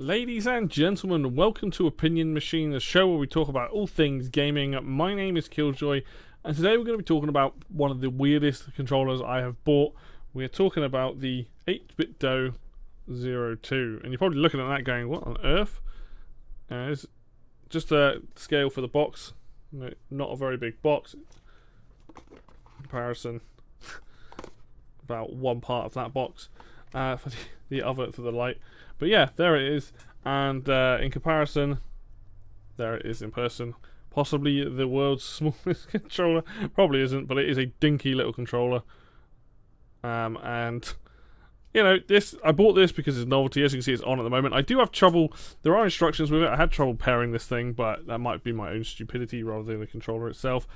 Ladies and gentlemen, welcome to Opinion Machine, the show where we talk about all things gaming. My name is Killjoy, and today we're going to be talking about one of the weirdest controllers I have bought. We're talking about the 8BitDo 02, and you're probably looking at that going, what on earth? It's just a scale for the box, not a very big box. In comparison, about one part of that box for the other for the light. But yeah, there it is, and in comparison, there it is in person. Possibly the world's smallest controller. Probably isn't, but it is a dinky little controller. And you know, I bought this because it's novelty. As you can see, it's on at the moment. I do have trouble. There are instructions with it. I had trouble pairing this thing, but that might be my own stupidity rather than the controller itself.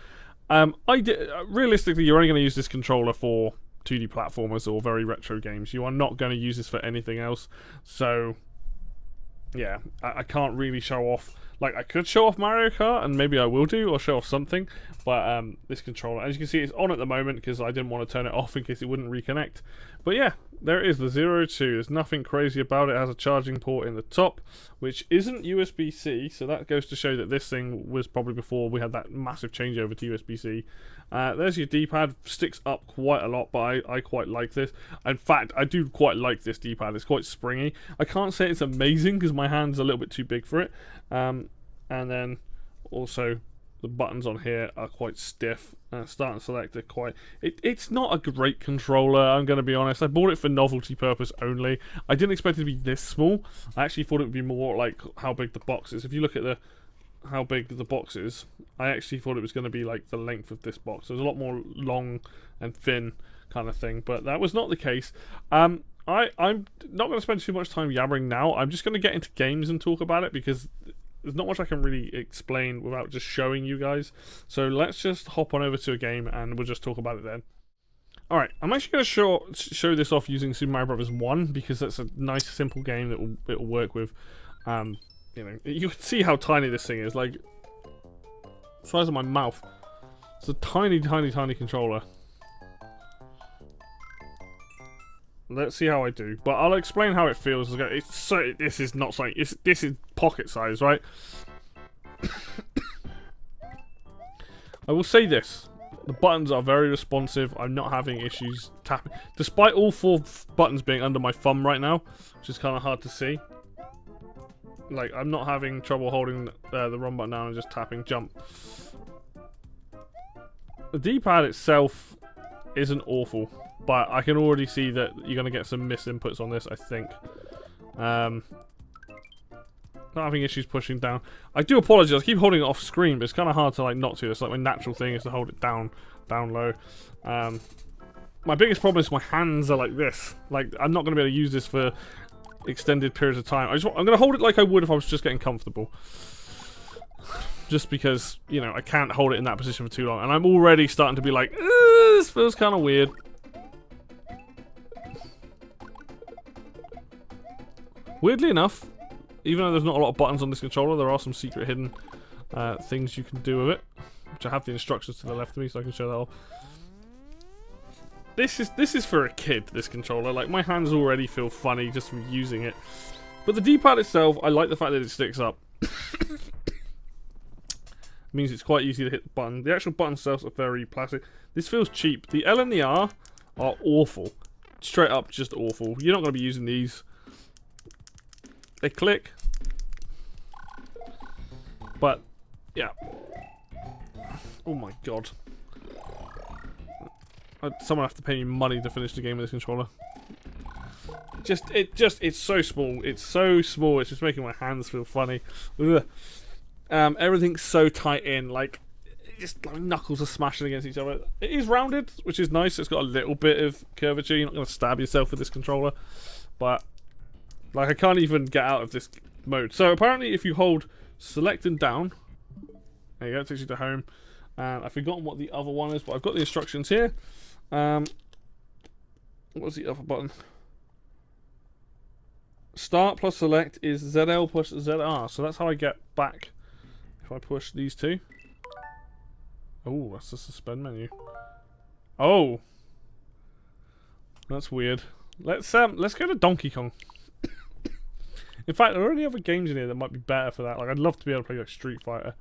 Realistically, you're only going to use this controller for 2D platformers or very retro games. You are not going to use this for anything else. So yeah, I can't really show off. Like, I could show off Mario Kart, and maybe I will do, or show off something, but this controller, as you can see, it's on at the moment because I didn't want to turn it off in case it wouldn't reconnect. But yeah, there it is, the 02. There's nothing crazy about it. It has a charging port in the top, which isn't USB-C, so that goes to show that this thing was probably before we had that massive changeover to USB-C. There's your D-pad, sticks up quite a lot, but I quite like this. In fact, I do quite like this D-pad. It's quite springy. I can't say it's amazing because my hand's a little bit too big for it. And then also the buttons on here are quite stiff. Start and select are quite... It's not a great controller, I'm going to be honest. I bought it for novelty purpose only. I didn't expect it to be this small. I actually thought it would be more like how big the box is. If you look at how big the box is, I actually thought it was going to be like the length of this box. There's a lot more long and thin kind of thing, but that was not the case. I'm not going to spend too much time yabbering now. I'm just going to get into games and talk about it because there's not much I can really explain without just showing you guys. So let's just hop on over to a game and we'll just talk about it then. Alright, I'm actually going to show this off using Super Mario Bros. 1 because that's a nice simple game that it'll work with. You know, you can see how tiny this thing is, like the size of my mouth. It's a tiny controller. Let's see how I do, but I'll explain how it feels. This is not something. This is pocket size, right? I will say this: the buttons are very responsive. I'm not having issues tapping, despite all 4 buttons being under my thumb right now, which is kind of hard to see. Like, I'm not having trouble holding the run button down and just tapping jump. The D-pad itself isn't awful, but I can already see that you're going to get some misinputs on this, I think. Not having issues pushing down. I do apologize, I keep holding it off screen, but it's kind of hard to like not to. It's like my natural thing is to hold it down low. My biggest problem is my hands are like this. Like, I'm not going to be able to use this for extended periods of time. I'm going to hold it like I would if I was just getting comfortable. Just because, you know, I can't hold it in that position for too long. And I'm already starting to be like, this feels kind of weird. Weirdly enough, even though there's not a lot of buttons on this controller, there are some secret hidden things you can do with it. Which I have the instructions to the left of me, so I can show that off. This is for a kid, this controller. Like, my hands already feel funny just from using it. But the D-pad itself, I like the fact that it sticks up. Means it's quite easy to hit the button. The actual button cells are very plastic. This feels cheap. The L and the R are awful. Straight up, just awful. You're not going to be using these. They click. But, yeah. Oh my god. Someone have to pay me money to finish the game with this controller. It's so small. It's so small. It's just making my hands feel funny. Ugh. Everything's so tight in. Like, just like knuckles are smashing against each other. It is rounded, which is nice. It's got a little bit of curvature. You're not going to stab yourself with this controller. But, like, I can't even get out of this mode. So, apparently, if you hold select and down, there you go, it takes you to home. I've forgotten what the other one is, but I've got the instructions here. What's the other button? Start plus select is ZL plus ZR. So that's how I get back if I push these two. Oh, that's the suspend menu. Oh, that's weird. Let's go to Donkey Kong. In fact, there are any other games in here that might be better for that. Like, I'd love to be able to play like Street Fighter.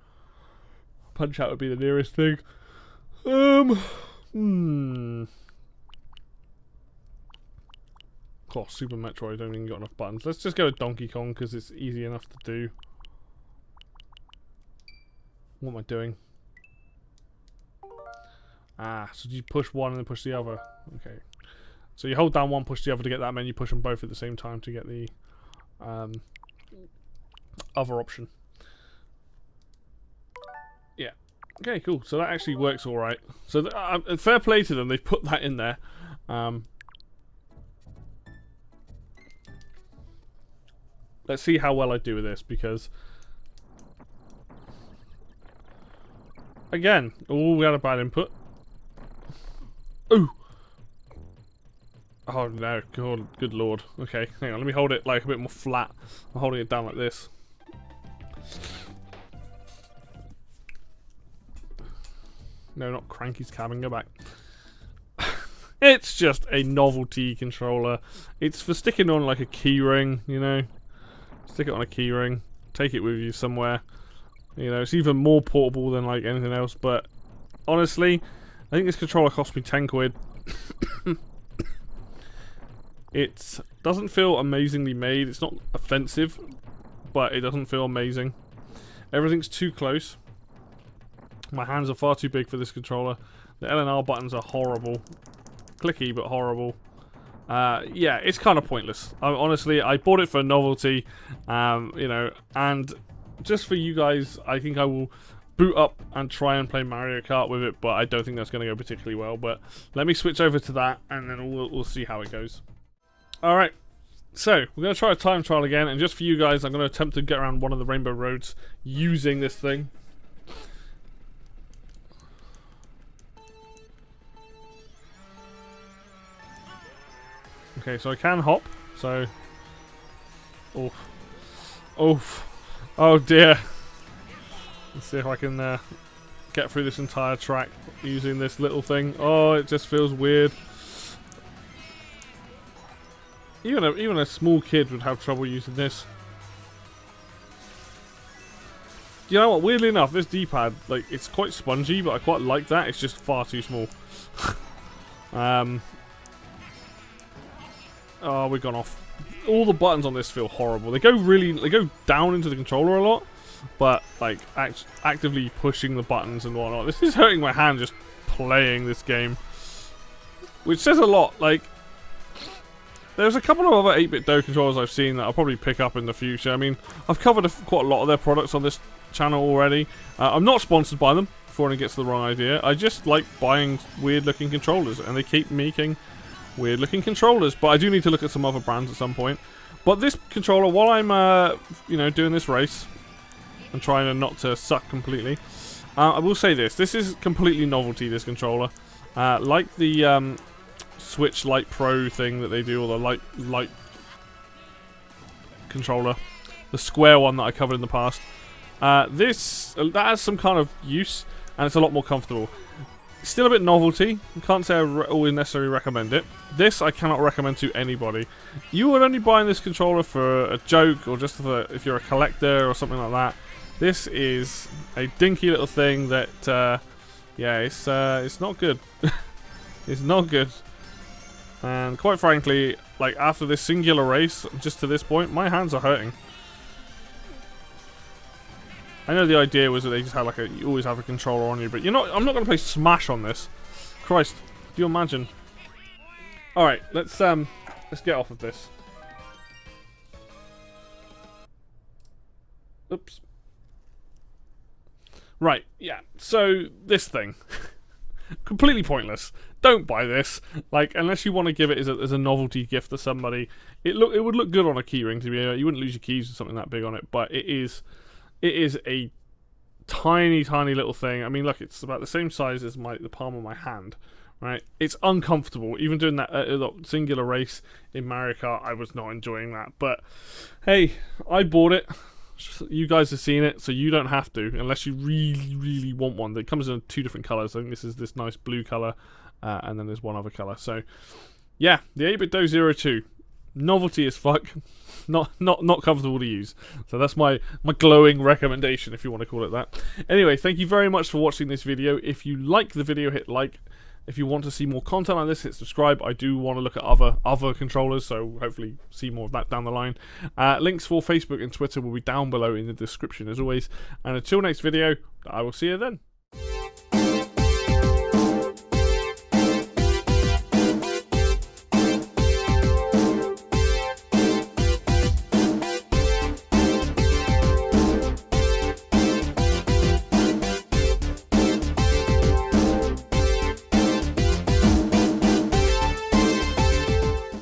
Punch Out would be the nearest thing. Oh, Super Metroid, don't even got enough buttons. Let's just go with Donkey Kong because it's easy enough to do. What am I doing? Ah, so you push one and then push the other. Okay. So you hold down one, push the other to get that menu, push them both at the same time to get the other option. Yeah. Okay, cool. So that actually works alright. So fair play to them, they've put that in there. Let's see how well I do with this, because again, oh, we had a bad input. Ooh. Oh no, God, good lord. Okay, hang on, let me hold it like a bit more flat. I'm holding it down like this. No, not Cranky's Cabin, go back. It's just a novelty controller. It's for sticking on like a key ring, you know. Stick it on a key ring, take it with you somewhere. You know, it's even more portable than like anything else, but honestly, I think this controller cost me 10 quid. It doesn't feel amazingly made. It's not offensive, but it doesn't feel amazing. Everything's too close. My hands are far too big for this controller. The L and R buttons are horrible. Clicky, but horrible. Yeah, it's kind of pointless. Honestly, I bought it for novelty, you know, and just for you guys, I think I will boot up and try and play Mario Kart with it, but I don't think that's going to go particularly well. But let me switch over to that, and then we'll see how it goes. Alright, so we're going to try a time trial again, and just for you guys, I'm going to attempt to get around one of the rainbow roads using this thing. Okay, so I can hop, so... Oof. Oof. Oh dear. Let's see if I can get through this entire track using this little thing. Oh, it just feels weird. Even a small kid would have trouble using this. You know what? Weirdly enough, this D-pad, like, it's quite spongy, but I quite like that. It's just far too small. Oh, we've gone off. All the buttons on this feel horrible. They go down into the controller a lot, but like actively pushing the buttons and whatnot. This is hurting my hand just playing this game, which says a lot. Like, there's a couple of other 8BitDo controllers I've seen that I'll probably pick up in the future. I mean, I've covered quite a lot of their products on this channel already. I'm not sponsored by them, before anyone gets the wrong idea. I just like buying weird-looking controllers, and they keep making weird-looking controllers. But I do need to look at some other brands at some point. But this controller, while I'm, you know, doing this race and trying not to suck completely, I will say this: this is completely novelty. This controller, like the Switch Lite Pro thing that they do, or the light controller, the square one that I covered in the past. That has some kind of use, and it's a lot more comfortable. Still a bit novelty. I can't say I always necessarily recommend it. This I cannot recommend to anybody. You would only buy this controller for a joke, or just for, if you're a collector or something like that. This is a dinky little thing that, yeah, it's not good. It's not good. And quite frankly, like, after this singular race, just to this point, my hands are hurting. I know the idea was that they just had like you always have a controller on you, but I'm not going to play Smash on this. Christ, do you imagine? All right, let's get off of this. Oops. Right, yeah. So this thing, completely pointless. Don't buy this. Like, unless you want to give it as a novelty gift to somebody. It would look good on a keyring. To be honest. You wouldn't lose your keys with something that big on it, but it is a tiny little thing. I mean, look, it's about the same size as the palm of my hand, right? It's uncomfortable. Even doing that singular race in Mario Kart, I was not enjoying that. But hey, I bought it. You guys have seen it, so you don't have to, unless you really want one. It comes in 2 different colors. I think this is this nice blue color, and then there's one other color. So yeah, the 8BitDo 02. novelty as fuck, not comfortable to use. So that's my glowing recommendation, if you want to call it that. Anyway, thank you very much for watching this video. If you like the video, hit like. If you want to see more content like this, hit subscribe. I do want to look at other controllers, so hopefully see more of that down the line. Links for Facebook and Twitter will be down below in the description as always. And until next video, I will see you then.